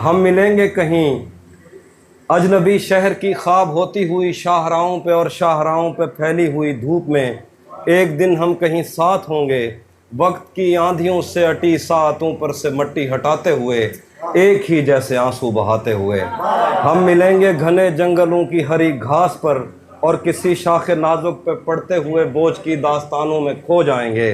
हम मिलेंगे कहीं अजनबी शहर की ख्वाब होती हुई शाहराहों पे और शाहराहों पे फैली हुई धूप में। एक दिन हम कहीं साथ होंगे, वक्त की आंधियों से अटी सातों पर से मट्टी हटाते हुए, एक ही जैसे आंसू बहाते हुए। हम मिलेंगे घने जंगलों की हरी घास पर और किसी शाखे नाजुक पे पड़ते हुए बोझ की दास्तानों में खो जाएंगे।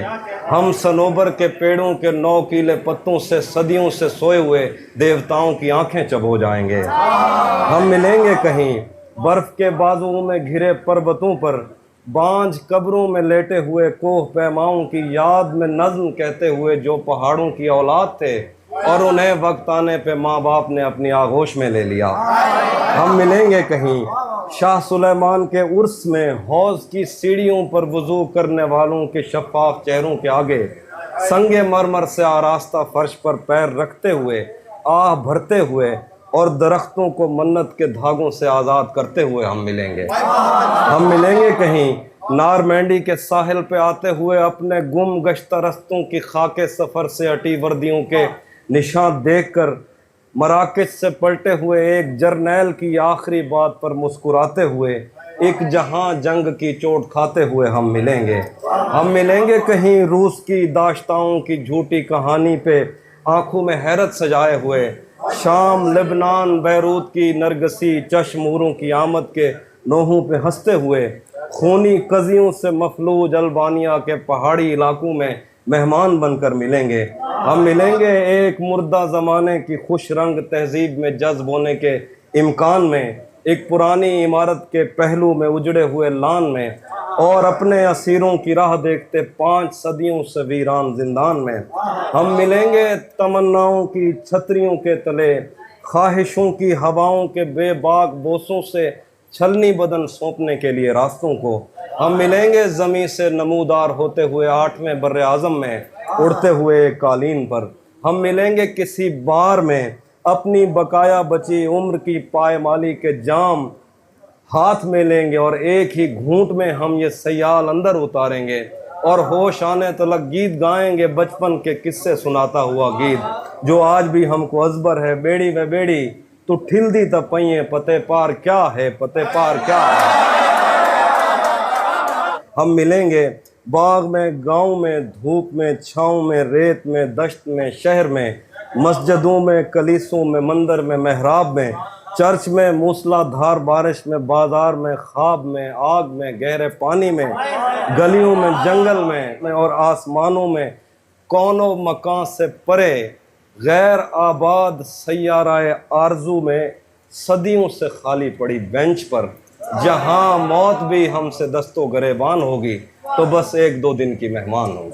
हम सनोबर के पेड़ों के नौकीले पत्तों से सदियों से सोए हुए देवताओं की आंखें चबो जाएंगे। हम मिलेंगे कहीं बर्फ के बाजुओं में घिरे पर्वतों पर, बांझ कब्रों में लेटे हुए कोह पैमाओं की याद में नज्म कहते हुए जो पहाड़ों की औलाद थे और उन्हें वक्त आने पे माँ बाप ने अपनी आगोश में ले लिया। हम मिलेंगे कहीं शाह सुलेमान के उर्स में, हौज की सीढ़ियों पर वुजू करने वालों के शफाफ चेहरों के आगे, संगे मरमर से आरास्ता फर्श पर पैर रखते हुए, आह भरते हुए और दरख्तों को मन्नत के धागों से आज़ाद करते हुए हम मिलेंगे। हम मिलेंगे कहीं नारमैंडी के साहिल पे आते हुए, अपने गुम गश्ता रस्तों की खाके सफ़र से अटी वर्दियों के निशान देखकर, मराकज से पलटे हुए एक जर्नैल की आखिरी बात पर मुस्कुराते हुए, एक जहां जंग की चोट खाते हुए हम मिलेंगे। हम मिलेंगे कहीं रूस की दाश्ताओं की झूठी कहानी पे आंखों में हैरत सजाए हुए, शाम लेबनान बैरूत की नरगसी चश्मूरों की आमद के नोहों पे हंसते हुए, खूनी कजियों से मफलूज अल्बानिया के पहाड़ी इलाकों में मेहमान बनकर मिलेंगे। हम मिलेंगे एक मुर्दा ज़माने की खुश रंग तहजीब में जज्ब होने के इम्कान में, एक पुरानी इमारत के पहलू में उजड़े हुए लान में, और अपने असीरों की राह देखते 5 सदियों से वीरान जिंदान में। हम मिलेंगे तमन्नाओं की छतरियों के तले, ख्वाहिशों की हवाओं के बेबाक बोसों से छलनी बदन सौंपने के लिए रास्तों को। हम मिलेंगे ज़मीं से नमूदार होते हुए 8वें बर्रे आज़म में, उड़ते हुए एक कालीन पर। हम मिलेंगे किसी बार में, अपनी बकाया बची उम्र की पायमाली के जाम हाथ में लेंगे और एक ही घूंट में हम ये सयाल अंदर उतारेंगे और होश आने तलक गीत गाएंगे, बचपन के किस्से सुनाता हुआ गीत जो आज भी हमको अजबर है। बेड़ी व बेड़ी तू ठिलदी तब पइए, पते पार क्या है, पते पार क्या है। हम मिलेंगे बाग में, गांव में, धूप में, छाँव में, रेत में, दश्त में, शहर में, मस्जिदों में, कलीसों में, मंदिर में, महराब में, चर्च में, मूसलाधार बारिश में, बाजार में, ख्वाब में, आग में, गहरे पानी में, गलियों में, जंगल में और आसमानों में, कौनो मकान से परे गैर आबाद सैयाराए आरजू में, सदियों से खाली पड़ी बेंच पर, जहां मौत भी हमसे दस्तो गरेबान होगी तो बस 1-2 दिन की मेहमान होगी।